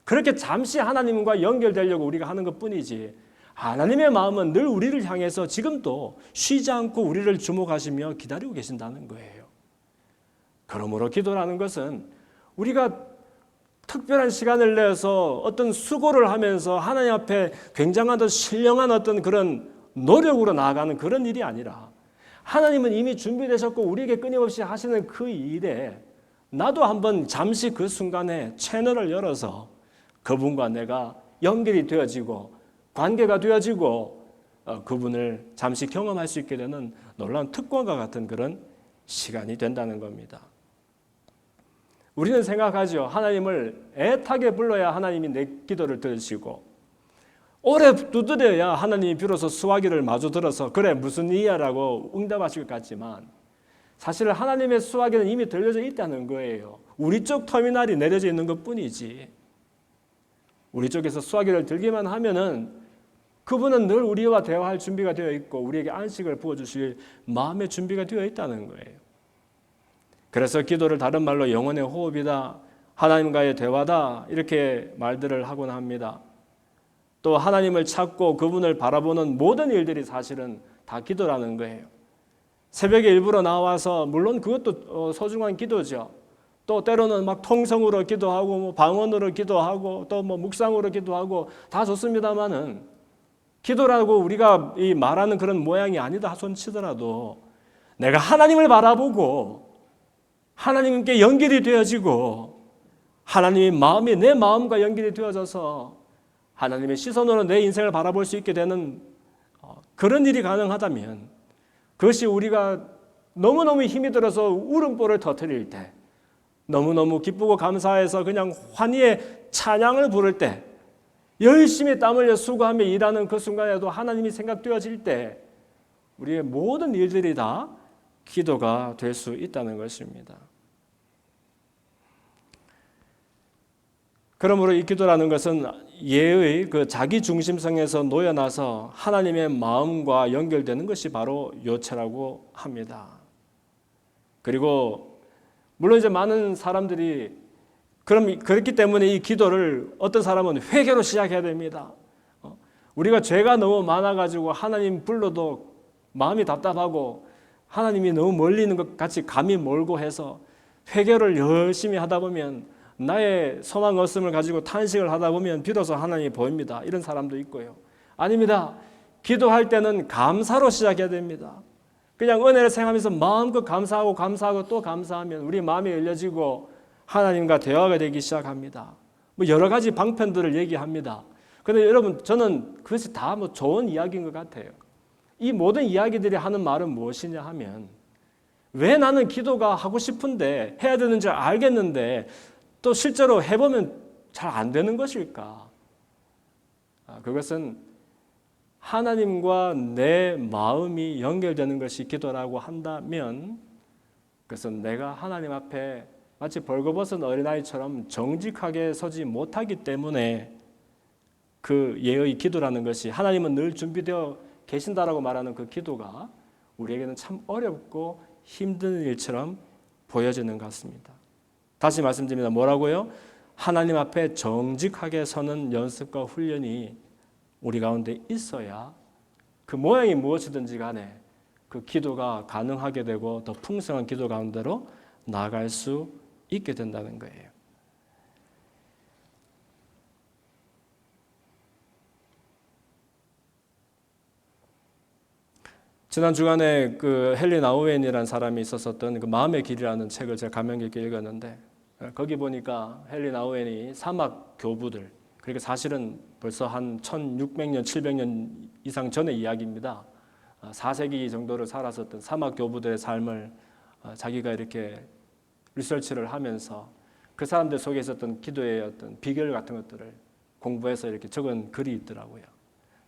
그렇게 잠시 하나님과 연결되려고 우리가 하는 것뿐이지 하나님의 마음은 늘 우리를 향해서 지금도 쉬지 않고 우리를 주목하시며 기다리고 계신다는 거예요. 그러므로 기도라는 것은 우리가 특별한 시간을 내서 어떤 수고를 하면서 하나님 앞에 굉장한 신령한 어떤 그런 노력으로 나아가는 그런 일이 아니라 하나님은 이미 준비되셨고 우리에게 끊임없이 하시는 그 일에 나도 한번 잠시 그 순간에 채널을 열어서 그분과 내가 연결이 되어지고 관계가 되어지고 그분을 잠시 경험할 수 있게 되는 놀라운 특권과 같은 그런 시간이 된다는 겁니다. 우리는 생각하죠. 하나님을 애타게 불러야 하나님이 내 기도를 들으시고 오래 두드려야 하나님이 비로소 수화기를 마주 들어서 그래 무슨 일이야라고 응답하실 것 같지만 사실 하나님의 수화기는 이미 들려져 있다는 거예요. 우리 쪽 터미널이 내려져 있는 것뿐이지 우리 쪽에서 수화기를 들기만 하면은 그분은 늘 우리와 대화할 준비가 되어 있고 우리에게 안식을 부어주실 마음의 준비가 되어 있다는 거예요. 그래서 기도를 다른 말로 영혼의 호흡이다, 하나님과의 대화다 이렇게 말들을 하곤 합니다. 또 하나님을 찾고 그분을 바라보는 모든 일들이 사실은 다 기도라는 거예요. 새벽에 일부러 나와서 물론 그것도 소중한 기도죠. 또 때로는 막 통성으로 기도하고 뭐 방언으로 기도하고 또 뭐 묵상으로 기도하고 다 좋습니다만은 기도라고 우리가 이 말하는 그런 모양이 아니다 손치더라도 내가 하나님을 바라보고 하나님께 연결이 되어지고 하나님의 마음이 내 마음과 연결이 되어져서 하나님의 시선으로 내 인생을 바라볼 수 있게 되는 그런 일이 가능하다면 그것이 우리가 너무너무 힘이 들어서 울음보를 터뜨릴 때 너무너무 기쁘고 감사해서 그냥 환희의 찬양을 부를 때 열심히 땀 흘려 수고하며 일하는 그 순간에도 하나님이 생각되어질 때 우리의 모든 일들이 다 기도가 될 수 있다는 것입니다. 그러므로 이 기도라는 것은 예의 그 자기 중심성에서 놓여나서 하나님의 마음과 연결되는 것이 바로 요체라고 합니다. 그리고 물론 이제 많은 사람들이 그렇기 때문에 이 기도를 어떤 사람은 회개로 시작해야 됩니다. 우리가 죄가 너무 많아가지고 하나님 불러도 마음이 답답하고 하나님이 너무 멀리 있는 것 같이 감이 멀고 해서 회개를 열심히 하다 보면 나의 소망 없음을 가지고 탄식을 하다 보면 비로소 하나님이 보입니다. 이런 사람도 있고요. 아닙니다. 기도할 때는 감사로 시작해야 됩니다. 그냥 은혜를 생각하면서 마음껏 감사하고 또 감사하면 우리 마음이 열려지고 하나님과 대화가 되기 시작합니다. 뭐 여러 가지 방편들을 얘기합니다. 그런데 여러분 저는 그것이 다 뭐 좋은 이야기인 것 같아요. 이 모든 이야기들이 하는 말은 무엇이냐 하면 왜 나는 기도가 하고 싶은데 해야 되는 줄 알겠는데 또 실제로 해보면 잘 안 되는 것일까? 그것은 하나님과 내 마음이 연결되는 것이 기도라고 한다면 그것은 내가 하나님 앞에 마치 벌거벗은 어린아이처럼 정직하게 서지 못하기 때문에 그 예의 기도라는 것이 하나님은 늘 준비되어 계신다라고 말하는 그 기도가 우리에게는 참 어렵고 힘든 일처럼 보여지는 것 같습니다. 다시 말씀드립니다. 뭐라고요? 하나님 앞에 정직하게 서는 연습과 훈련이 우리 가운데 있어야 그 모양이 무엇이든지 간에 그 기도가 가능하게 되고 더 풍성한 기도 가운데로 나아갈 수 있게 된다는 거예요. 지난 주간에 그 헨리 나우엔이라는 사람이 있었던 그 마음의 길이라는 책을 제가 감명 깊게 읽었는데 거기 보니까 헨리 나우엔이 사막 교부들 그러니까 사실은 벌써 한 1600년, 700년 이상 전의 이야기입니다. 4세기 정도를 살았었던 사막 교부들의 삶을 자기가 이렇게 리서치를 하면서 그 사람들 속에 있었던 기도의 어떤 비결 같은 것들을 공부해서 이렇게 적은 글이 있더라고요.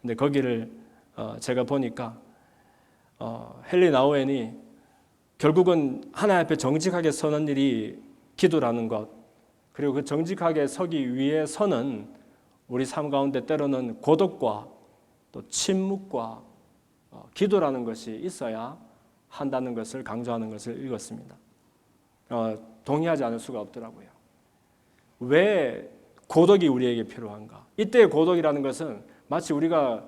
근데 거기를 제가 보니까 헨리 나우엔이 결국은 하나님 앞에 정직하게 서는 일이 기도라는 것 그리고 그 정직하게 서기 위해서는 우리 삶 가운데 때로는 고독과 또 침묵과 기도라는 것이 있어야 한다는 것을 강조하는 것을 읽었습니다. 동의하지 않을 수가 없더라고요. 왜 고독이 우리에게 필요한가? 이때의 고독이라는 것은 마치 우리가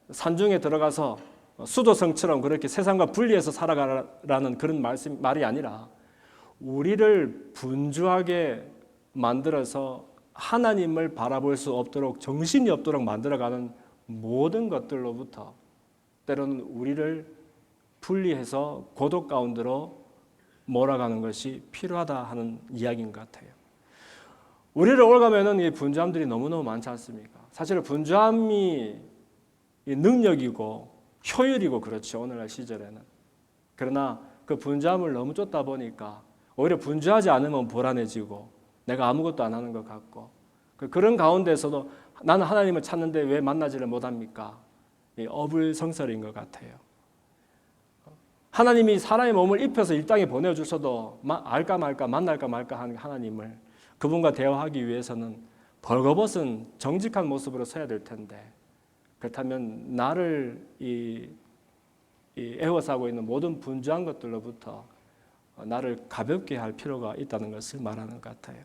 산중에 들어가서 수도성처럼 그렇게 세상과 분리해서 살아가라는 그런 말이 아니라 우리를 분주하게 만들어서 하나님을 바라볼 수 없도록 정신이 없도록 만들어가는 모든 것들로부터 때로는 우리를 분리해서 고독 가운데로 몰아가는 것이 필요하다 하는 이야기인 것 같아요. 우리를 올가면은 이 분주함들이 너무너무 많지 않습니까? 사실 분주함이 능력이고 효율이고 그렇죠. 오늘날 시절에는. 그러나 그 분주함을 너무 쫓다 보니까 오히려 분주하지 않으면 불안해지고 내가 아무것도 안 하는 것 같고 그런 가운데서도 나는 하나님을 찾는데 왜 만나지를 못합니까? 어불성설인 것 같아요. 하나님이 사람의 몸을 입혀서 이 땅에 보내주셔도 알까 말까 만날까 말까 하는 하나님을 그분과 대화하기 위해서는 벌거벗은 정직한 모습으로 서야 될 텐데, 그렇다면 나를 이 애워싸고 있는 모든 분주한 것들로부터 나를 가볍게 할 필요가 있다는 것을 말하는 것 같아요.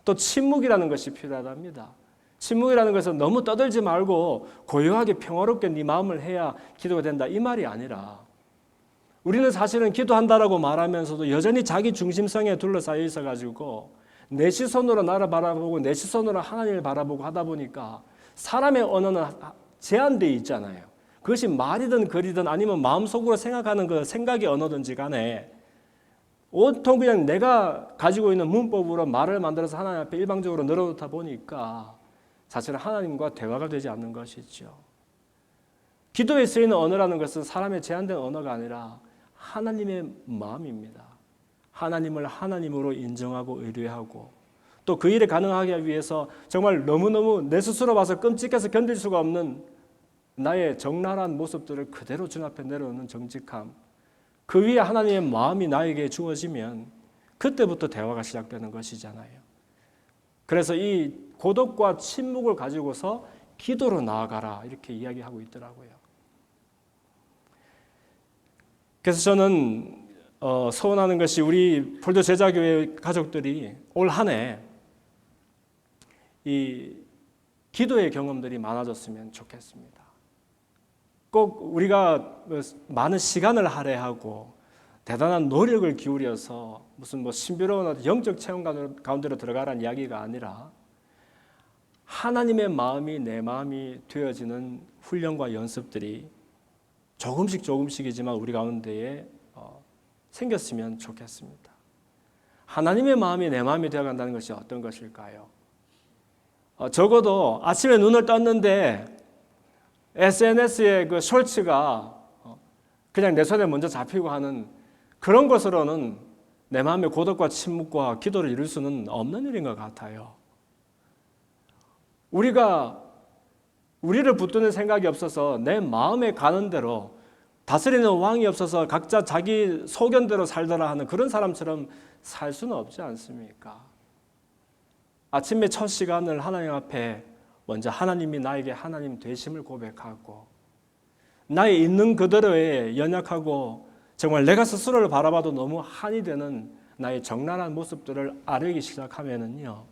또 침묵이라는 것이 필요하답니다. 침묵이라는 것은 너무 떠들지 말고 고요하게 평화롭게 네 마음을 해야 기도가 된다, 이 말이 아니라, 우리는 사실은 기도한다라고 말하면서도 여전히 자기 중심성에 둘러싸여 있어가지고 내 시선으로 나를 바라보고 내 시선으로 하나님을 바라보고 하다 보니까 사람의 언어는 제한되어 있잖아요. 그것이 말이든 글이든 아니면 마음속으로 생각하는 그 생각의 언어든지 간에 온통 그냥 내가 가지고 있는 문법으로 말을 만들어서 하나님 앞에 일방적으로 늘어놓다 보니까 사실 하나님과 대화가 되지 않는 것이죠. 기도에 쓰이는 언어라는 것은 사람의 제한된 언어가 아니라 하나님의 마음입니다. 하나님을 하나님으로 인정하고 의뢰하고 또 그 일을 가능하게 하기 위해서 정말 너무너무 내 스스로 봐서 끔찍해서 견딜 수가 없는 나의 적나라한 모습들을 그대로 주 앞에 내려놓는 정직함, 그 위에 하나님의 마음이 나에게 주어지면 그때부터 대화가 시작되는 것이잖아요. 그래서 이 고독과 침묵을 가지고서 기도로 나아가라, 이렇게 이야기하고 있더라고요. 그래서 저는 소원하는 것이 우리 풀도 제자교회 가족들이 올 한 해 이 기도의 경험들이 많아졌으면 좋겠습니다. 꼭 우리가 많은 시간을 할애하고 대단한 노력을 기울여서 무슨 신비로운 영적 체험 가운데로 들어가라는 이야기가 아니라 하나님의 마음이 내 마음이 되어지는 훈련과 연습들이 조금씩이지만 우리 가운데에 생겼으면 좋겠습니다. 하나님의 마음이 내 마음이 되어간다는 것이 어떤 것일까요? 적어도 아침에 눈을 떴는데 SNS의 그 숄츠가 그냥 내 손에 먼저 잡히고 하는 그런 것으로는 내 마음의 고독과 침묵과 기도를 이룰 수는 없는 일인 것 같아요. 우리를 붙드는 생각이 없어서 내 마음에 가는 대로 다스리는 왕이 없어서 각자 자기 소견대로 살더라 하는 그런 사람처럼 살 수는 없지 않습니까? 아침에 첫 시간을 하나님 앞에 먼저 하나님이 나에게 하나님 되심을 고백하고 나의 있는 그대로의 연약하고 정말 내가 스스로를 바라봐도 너무 한이 되는 나의 적나라한 모습들을 아뢰기 시작하면은요,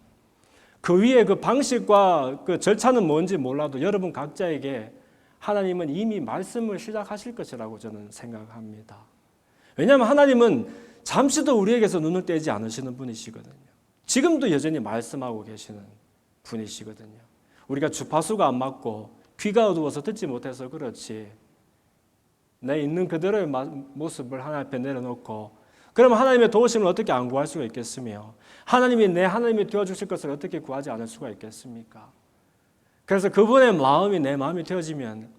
그 위에 그 방식과 그 절차는 뭔지 몰라도 여러분 각자에게 하나님은 이미 말씀을 시작하실 것이라고 저는 생각합니다. 왜냐하면 하나님은 잠시도 우리에게서 눈을 떼지 않으시는 분이시거든요. 지금도 여전히 말씀하고 계시는 분이시거든요. 우리가 주파수가 안 맞고 귀가 어두워서 듣지 못해서 그렇지, 내 있는 그대로의 모습을 하나님 앞에 내려놓고 그러면 하나님의 도우심을 어떻게 안 구할 수가 있겠으며 하나님이 내 하나님이 되어주실 것을 어떻게 구하지 않을 수가 있겠습니까? 그래서 그분의 마음이 내 마음이 되어지면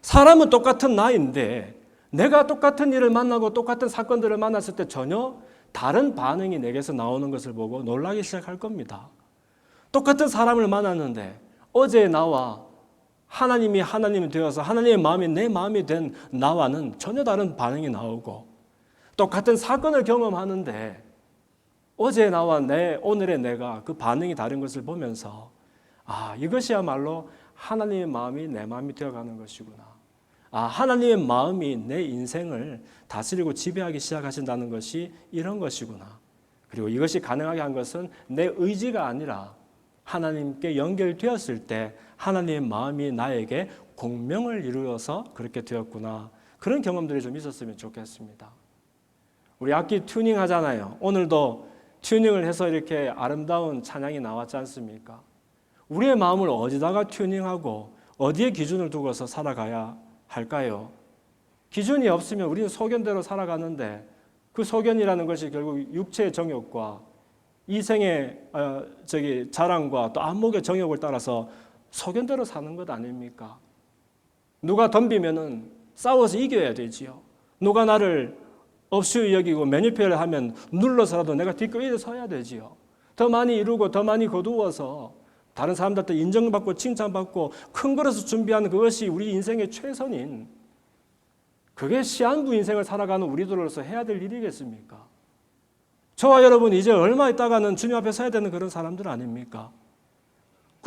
사람은 똑같은 나인데 내가 똑같은 일을 만나고 똑같은 사건들을 만났을 때 전혀 다른 반응이 내게서 나오는 것을 보고 놀라기 시작할 겁니다. 똑같은 사람을 만났는데 어제 나와 하나님이 되어서 하나님의 마음이 내 마음이 된 나와는 전혀 다른 반응이 나오고, 똑같은 사건을 경험하는데 어제 나와 오늘의 내가 그 반응이 다른 것을 보면서 이것이야말로 하나님의 마음이 내 마음이 되어가는 것이구나. 하나님의 마음이 내 인생을 다스리고 지배하기 시작하신다는 것이 이런 것이구나. 그리고 이것이 가능하게 한 것은 내 의지가 아니라 하나님께 연결되었을 때 하나님의 마음이 나에게 공명을 이루어서 그렇게 되었구나. 그런 경험들이 좀 있었으면 좋겠습니다. 우리 악기 튜닝 하잖아요. 오늘도 튜닝을 해서 이렇게 아름다운 찬양이 나왔지 않습니까? 우리의 마음을 어디다가 튜닝하고 어디에 기준을 두고서 살아가야 할까요? 기준이 없으면 우리는 소견대로 살아가는데 그 소견이라는 것이 결국 육체의 정욕과 이생의 자랑과 또 안목의 정욕을 따라서 소견대로 사는 것 아닙니까? 누가 덤비면은 싸워서 이겨야 되지요. 누가 나를 업슈 여기고 매니페를 하면 눌러서라도 내가 뒷거리에 서야 되지요. 더 많이 이루고 더 많이 거두어서 다른 사람들한테 인정받고 칭찬받고 큰 거라서 준비하는 그것이 우리 인생의 최선인, 그게 시한부 인생을 살아가는 우리들로서 해야 될 일이겠습니까? 저와 여러분 이제 얼마 있다가는 주님 앞에 서야 되는 그런 사람들 아닙니까?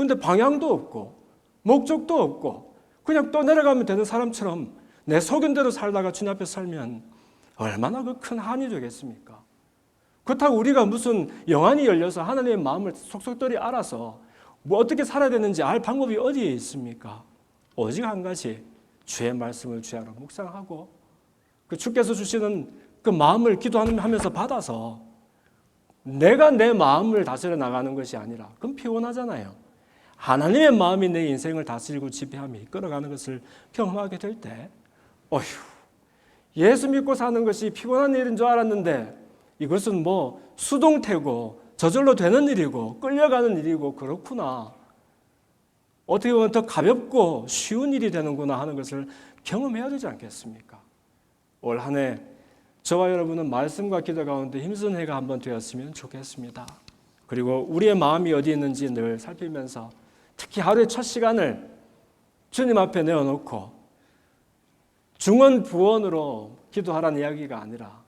근데 방향도 없고 목적도 없고 그냥 또 내려가면 되는 사람처럼 내 속인 대로 살다가 주님 앞에 살면 얼마나 그 큰 한이 되겠습니까? 그렇다고 우리가 무슨 영안이 열려서 하나님의 마음을 속속들이 알아서 뭐 어떻게 살아야 되는지 알 방법이 어디에 있습니까? 오직 한 가지, 주의 말씀을 주의 안에 묵상하고 그 주께서 주시는 그 마음을 기도하면서 받아서 내가 내 마음을 다스려 나가는 것이 아니라 그건 피곤하잖아요. 하나님의 마음이 내 인생을 다스리고 지배하며 이끌어가는 것을 경험하게 될 때 어휴, 예수 믿고 사는 것이 피곤한 일인 줄 알았는데 이것은 뭐 수동태고 저절로 되는 일이고 끌려가는 일이고 그렇구나. 어떻게 보면 더 가볍고 쉬운 일이 되는구나 하는 것을 경험해야 되지 않겠습니까? 올 한 해 저와 여러분은 말씀과 기도 가운데 힘쓴 해가 한번 되었으면 좋겠습니다. 그리고 우리의 마음이 어디 있는지 늘 살피면서 특히 하루의 첫 시간을 주님 앞에 내어놓고 중언부언으로 기도하라는 이야기가 아니라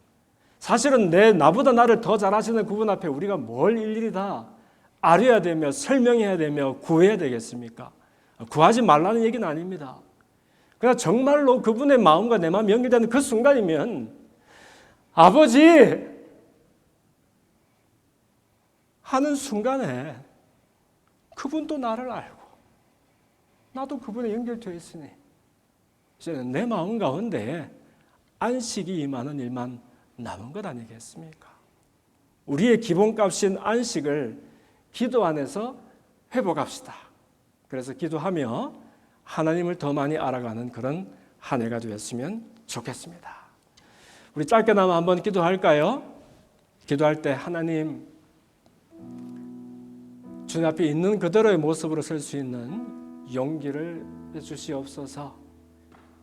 사실은 나보다 나를 더 잘하시는 그분 앞에 우리가 뭘 일일이 다 알아야 되며 설명해야 되며 구해야 되겠습니까? 구하지 말라는 얘기는 아닙니다. 그러나 정말로 그분의 마음과 내 마음이 연결되는 그 순간이면 아버지 하는 순간에 그분도 나를 알고 나도 그분에 연결되어 있으니 이제는 내 마음 가운데 안식이 임하는 일만 남은 것 아니겠습니까? 우리의 기본값인 안식을 기도 안에서 회복합시다. 그래서 기도하며 하나님을 더 많이 알아가는 그런 한 해가 되었으면 좋겠습니다. 우리 짧게나마 한번 기도할까요? 기도할 때 하나님 주님 앞에 있는 그대로의 모습으로 설 수 있는 용기를 주시옵소서.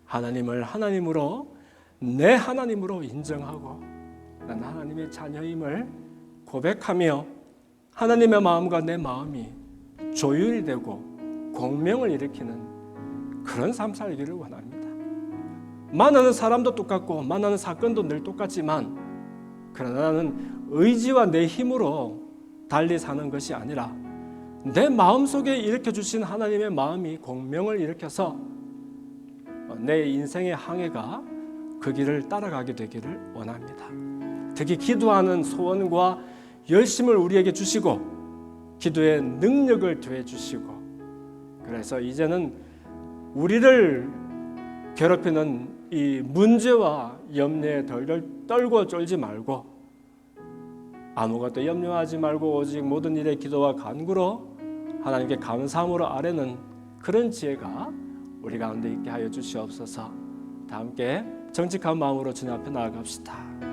하나님을 하나님으로 내 하나님으로 인정하고 난 하나님의 자녀임을 고백하며 하나님의 마음과 내 마음이 조율이 되고 공명을 일으키는 그런 삶 살기를 원합니다. 만나는 사람도 똑같고 만나는 사건도 늘 똑같지만 그러나 나는 의지와 내 힘으로 달리 사는 것이 아니라 내 마음속에 일으켜주신 하나님의 마음이 공명을 일으켜서 내 인생의 항해가 그 길을 따라가게 되기를 원합니다. 특히 기도하는 소원과 열심을 우리에게 주시고 기도의 능력을 더해 주시고 그래서 이제는 우리를 괴롭히는 이 문제와 염려에 덜덜 떨고 쫄지 말고 아무것도 염려하지 말고 오직 모든 일에 기도와 간구로 하나님께 감사함으로 아뢰는 그런 지혜가 우리 가운데 있게 하여 주시옵소서. 다 함께 정직한 마음으로 주님 앞에 나아갑시다.